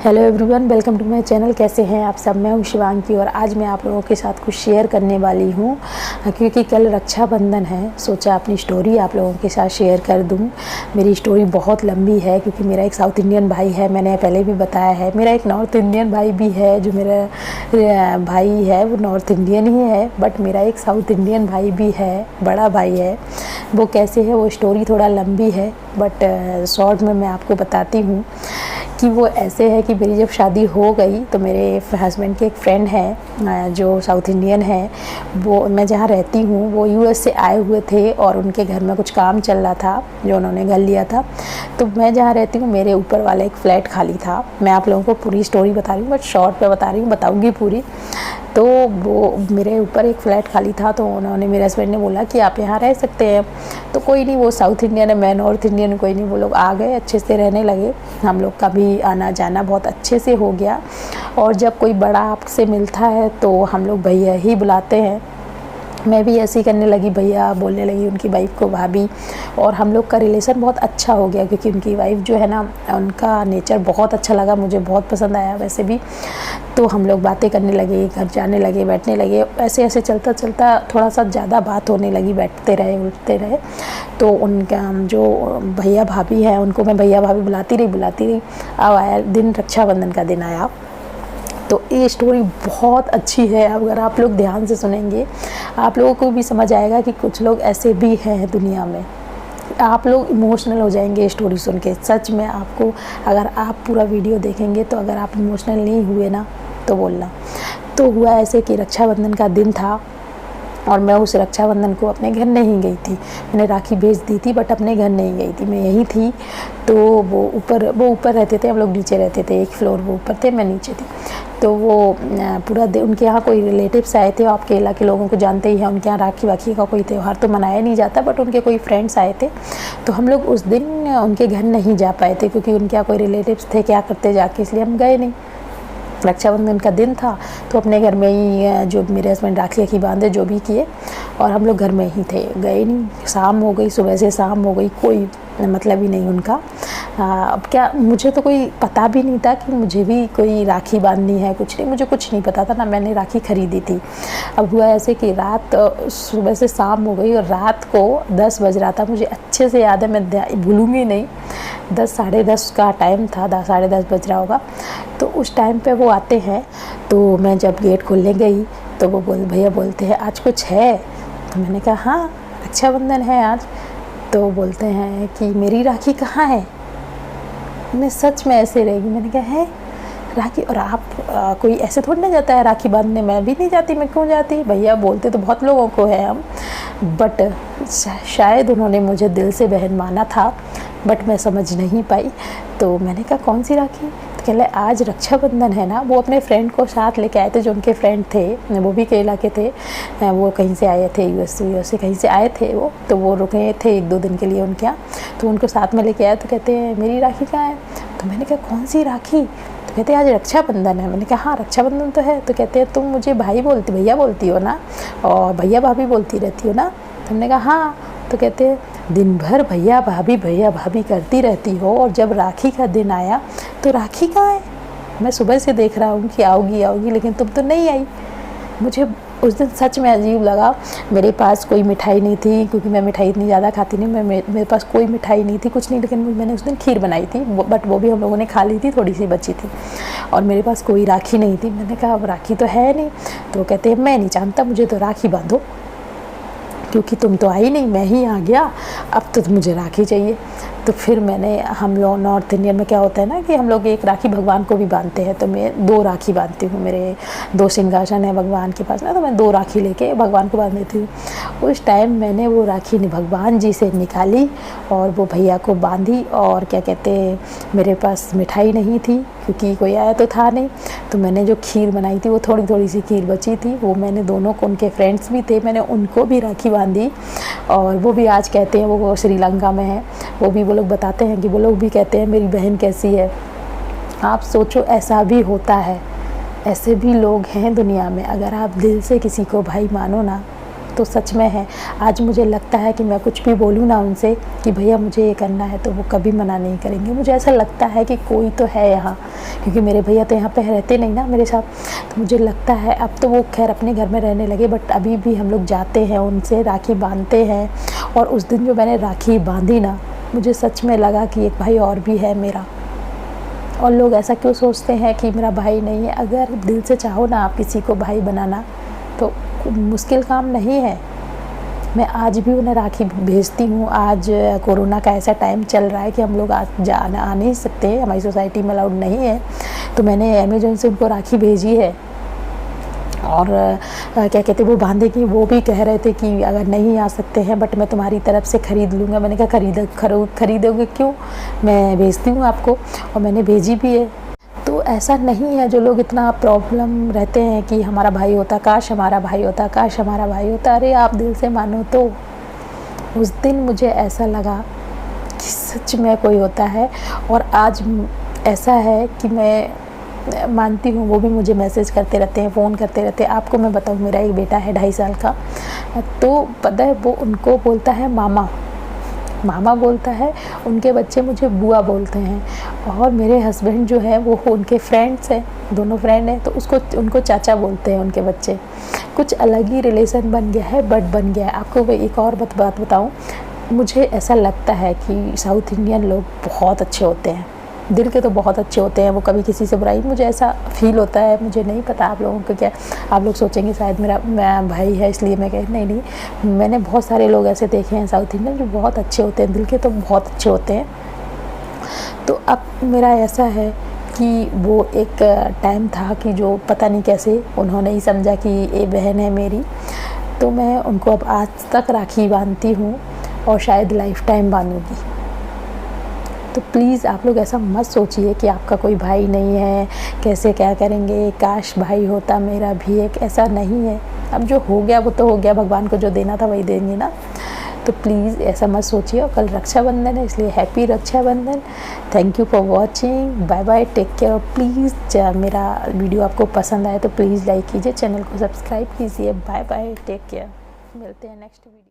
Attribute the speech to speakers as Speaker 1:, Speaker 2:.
Speaker 1: Hello everyone, welcome to my channel. कैसे हैं आप सब? मैं हूं शिवांगी और आज मैं आप लोगों के साथ कुछ शेयर करने वाली हूं क्योंकि कल रक्षाबंधन है। सोचा अपनी स्टोरी आप लोगों के साथ शेयर कर दूं। मेरी स्टोरी बहुत लंबी है क्योंकि मेरा एक साउथ इंडियन भाई है, मैंने पहले भी बताया है। मेरा एक नॉर्थ इंडियन भाई भी है, जो मेरा भाई है वो नॉर्थ इंडियन ही है, बट मेरा एक साउथ इंडियन भाई भी है, बड़ा भाई है। वो कैसे है, वो स्टोरी थोड़ा लंबी है, बट शॉर्ट में मैं आपको बताती हूँ कि वो ऐसे है कि मेरी जब शादी हो गई तो मेरे हस्बैंड के एक फ्रेंड है जो साउथ इंडियन है, वो मैं जहाँ रहती हूँ वो यूएस से आए हुए थे और उनके घर में कुछ काम चल रहा था जो उन्होंने घर लिया था। तो मैं जहाँ रहती हूँ मेरे ऊपर वाला एक फ़्लैट खाली था। मैं आप लोगों को पूरी स्टोरी बता रही हूँ, बट शॉर्ट में बता रही हूँ, बताऊँगी पूरी। तो वो मेरे ऊपर एक फ़्लैट खाली था, तो उन्होंने, मेरे हस्बैंड ने बोला कि आप यहाँ रह सकते हैं। तो कोई नहीं, वो साउथ इंडियन है, मैं नॉर्थ इंडियन, कोई नहीं, वो लोग आ गए, अच्छे से रहने लगे। हम लोग का भी आना जाना बहुत अच्छे से हो गया। और जब कोई बड़ा आपसे मिलता है तो हम लोग भैया ही बुलाते हैं। मैं भी ऐसे ही करने लगी, भैया बोलने लगी उनकी वाइफ़ को भाभी। और हम लोग का रिलेशन बहुत अच्छा हो गया क्योंकि उनकी वाइफ़ जो है ना, उनका नेचर बहुत अच्छा लगा, मुझे बहुत पसंद आया वैसे भी। तो हम लोग बातें करने लगे, घर जाने लगे, बैठने लगे, ऐसे ऐसे चलता चलता थोड़ा सा ज़्यादा बात होने लगी, बैठते रहे, उठते रहे। तो उनका जो भैया भाभी हैं उनको मैं भैया भाभी बुलाती रही। अब आया दिन, रक्षाबंधन का दिन आया। तो ये स्टोरी बहुत अच्छी है, अगर आप लोग ध्यान से सुनेंगे आप लोगों को भी समझ आएगा कि कुछ लोग ऐसे भी हैं दुनिया में। आप लोग इमोशनल हो जाएंगे स्टोरी सुन के, सच में। आपको, अगर आप पूरा वीडियो देखेंगे तो अगर आप इमोशनल नहीं हुए ना तो बोलना। तो हुआ ऐसे कि रक्षाबंधन का दिन था और मैं उस रक्षाबंधन को अपने घर नहीं गई थी। मैंने राखी भेज दी थी बट अपने घर नहीं गई थी, मैं यहीं थी। तो वो ऊपर रहते थे, हम लोग नीचे रहते थे, एक फ्लोर वो ऊपर थे, मैं नीचे थी। तो वो पूरा उनके यहाँ कोई रिलेटिव्स आए थे, आप केरला के लोगों को जानते ही हैं, उनके यहाँ राखी वाखी का कोई त्यौहार तो मनाया नहीं जाता, बट उनके कोई फ्रेंड्स आए थे। तो हम लोग उस दिन उनके घर नहीं जा पाए थे क्योंकि उनके यहाँ कोई रिलेटिव्स थे, क्या करते जाके, इसलिए हम गए नहीं। रक्षाबंधन का दिन था तो अपने घर में ही जो मेरे हस्बैंड राखी वाखी बांधे, जो भी किए, और हम लोग घर में ही थे, गए नहीं। शाम हो गई, सुबह से शाम हो गई, कोई मतलब ही नहीं उनका। अब क्या, मुझे तो कोई पता भी नहीं था कि मुझे भी कोई राखी बांधनी है, कुछ नहीं, मुझे कुछ नहीं पता था ना, मैंने राखी खरीदी थी। अब हुआ ऐसे कि रात, सुबह से शाम हो गई और रात को 10 बज रहा था, मुझे अच्छे से याद है, मैं भूलूँगी नहीं। 10 साढ़े 10 का टाइम था, 10 साढ़े 10 बज रहा होगा। तो उस टाइम पे वो आते हैं। तो मैं जब गेट खोलने गई तो वो भैया बोलते हैं आज कुछ है? तो मैंने कहा हाँ, रक्षाबंधन है आज। तो बोलते हैं कि मेरी राखी कहाँ है? मैं सच में ऐसे रहेगी, मैंने कहा है राखी, और आप कोई ऐसे थोड़ी ना जाता है राखी बांधने, मैं भी नहीं जाती, मैं क्यों जाती? भैया बोलते तो बहुत लोगों को है हम, बट शायद उन्होंने मुझे दिल से बहन माना था, बट मैं समझ नहीं पाई। तो मैंने कहा कौन सी राखी? तो कह रहे आज रक्षाबंधन है ना। वो अपने फ्रेंड को साथ लेके आए थे, जो उनके फ्रेंड थे, वो भी केरला के थे, वो कहीं से आए थे, यूएस से कहीं से आए थे वो। तो वो रुके थे 1-2 दिन के लिए उनके यहाँ, तो उनको साथ में लेके आए। तो कहते हैं मेरी राखी कहाँ है? तो मैंने कहा कौन सी राखी? तो कहते हैं आज रक्षाबंधन है। मैंने कहा हाँ रक्षाबंधन तो है। तो कहते हैं तुम मुझे भैया बोलती हो ना, और भैया भाभी बोलती रहती हो ना? तो हमने कहा हाँ। तो कहते हैं दिन भर भैया भाभी करती रहती हो, और जब राखी का दिन आया तो राखी कहाँ है? मैं सुबह से देख रहा हूँ कि आओगी, लेकिन तुम तो नहीं आई। मुझे उस दिन सच में अजीब लगा। मेरे पास कोई मिठाई नहीं थी क्योंकि मैं मिठाई इतनी ज़्यादा खाती नहीं, मेरे पास कोई मिठाई नहीं थी, कुछ नहीं, लेकिन मैंने उस दिन खीर बनाई थी, बट वो भी हम लोगों ने खा ली थी, थोड़ी सी बची थी, और मेरे पास कोई राखी नहीं थी। मैंने कहा अब राखी तो है नहीं। तो कहते हैं मैं नहीं जानता, मुझे तो राखी बांधो, क्योंकि तुम तो आई नहीं, मैं ही आ गया, अब तो मुझे राखी चाहिए। तो फिर हम लोग नॉर्थ इंडियन में क्या होता है ना कि हम लोग एक राखी भगवान को भी बांधते हैं, तो मैं 2 राखी बांधती हूँ। मेरे 2 सिंहासन है भगवान के पास ना, तो मैं 2 राखी लेके भगवान को बांध देती हूँ। उस टाइम मैंने वो राखी भगवान जी से निकाली और वो भैया को बांधी। और क्या कहते हैं, मेरे पास मिठाई नहीं थी क्योंकि कोई आया तो था नहीं। तो मैंने जो खीर बनाई थी, वो थोड़ी सी खीर बची थी, वो मैंने दोनों को, उनके फ्रेंड्स भी थे, मैंने उनको भी राखी बांधी। और वो भी आज कहते हैं, वो श्रीलंका में है, वो लोग बताते हैं कि वो लोग भी कहते हैं मेरी बहन कैसी है। आप सोचो, ऐसा भी होता है, ऐसे भी लोग हैं दुनिया में। अगर आप दिल से किसी को भाई मानो ना तो सच में है। आज मुझे लगता है कि मैं कुछ भी बोलूँ ना उनसे कि भैया मुझे ये करना है, तो वो कभी मना नहीं करेंगे। मुझे ऐसा लगता है कि कोई तो है यहाँ, क्योंकि मेरे भैया तो यहाँ पे रहते नहीं ना मेरे साथ। तो मुझे लगता है अब तो वो खैर अपने घर में रहने लगे, बट अभी भी हम लोग जाते हैं, उनसे राखी बांधते हैं। और उस दिन जो मैंने राखी बांधी ना, मुझे सच में लगा कि एक भाई और भी है मेरा। और लोग ऐसा क्यों सोचते हैं कि मेरा भाई नहीं है? अगर दिल से चाहो ना आप किसी को भाई बनाना, तो मुश्किल काम नहीं है। मैं आज भी उन्हें राखी भेजती हूँ। आज कोरोना का ऐसा टाइम चल रहा है कि हम लोग आज आ नहीं सकते, हमारी सोसाइटी में अलाउड नहीं है, तो मैंने अमेज़न से उनको राखी भेजी है। और क्या कहते वो बांधेगी, वो भी कह रहे थे कि अगर नहीं आ सकते हैं बट मैं तुम्हारी तरफ से ख़रीद लूँगा। मैंने कहा खरीदोगे क्यों, मैं भेजती हूँ आपको, और मैंने भेजी भी है। तो ऐसा नहीं है, जो लोग इतना प्रॉब्लम रहते हैं कि हमारा भाई होता, काश हमारा भाई होता, काश हमारा भाई होता। अरे आप दिल से मानो तो उस दिन मुझे ऐसा लगा कि सच में कोई होता है। और आज ऐसा है कि मैं मानती हूँ, वो भी मुझे मैसेज करते रहते हैं, फ़ोन करते रहते हैं। आपको मैं बताऊँ, मेरा एक बेटा है 2.5 साल का, तो पता है वो उनको बोलता है मामा मामा बोलता है, उनके बच्चे मुझे बुआ बोलते हैं। और मेरे हस्बैंड जो है वो उनके फ्रेंड्स हैं, दोनों फ्रेंड हैं, तो उनको चाचा बोलते हैं उनके बच्चे। कुछ अलग ही रिलेशन बन गया है, बट बन गया है। आपको एक और बात बताऊँ, मुझे ऐसा लगता है कि साउथ इंडियन लोग बहुत अच्छे होते हैं, दिल के तो बहुत अच्छे होते हैं, वो कभी किसी से बुराई, मुझे ऐसा फील होता है। मुझे नहीं पता आप लोगों को क्या, आप लोग सोचेंगे शायद मेरा भाई है इसलिए मैं कह, नहीं, मैंने बहुत सारे लोग ऐसे देखे हैं साउथ इंडियन जो बहुत अच्छे होते हैं, दिल के तो बहुत अच्छे होते हैं। तो अब मेरा ऐसा है कि वो एक टाइम था कि जो पता नहीं कैसे उन्होंने ही समझा कि ये बहन है मेरी, तो मैं उनको अब आज तक राखी बांधती हूँ और शायद लाइफ टाइम बांधूँगी। तो प्लीज़ आप लोग ऐसा मत सोचिए कि आपका कोई भाई नहीं है, कैसे क्या करेंगे, काश भाई होता मेरा भी एक, ऐसा नहीं है। अब जो हो गया वो तो हो गया, भगवान को जो देना था वही देंगे ना। तो प्लीज़ ऐसा मत सोचिए। और कल रक्षाबंधन है, इसलिए happy Rakshabandhan. Thank you for watching, bye bye, take care. Please मेरा वीडियो आपको पसंद आए तो प्लीज़ लाइक कीजिए, चैनल को सब्सक्राइब कीजिए। बाय बाय, टेक केयर, मिलते हैं नेक्स्ट वीडियो।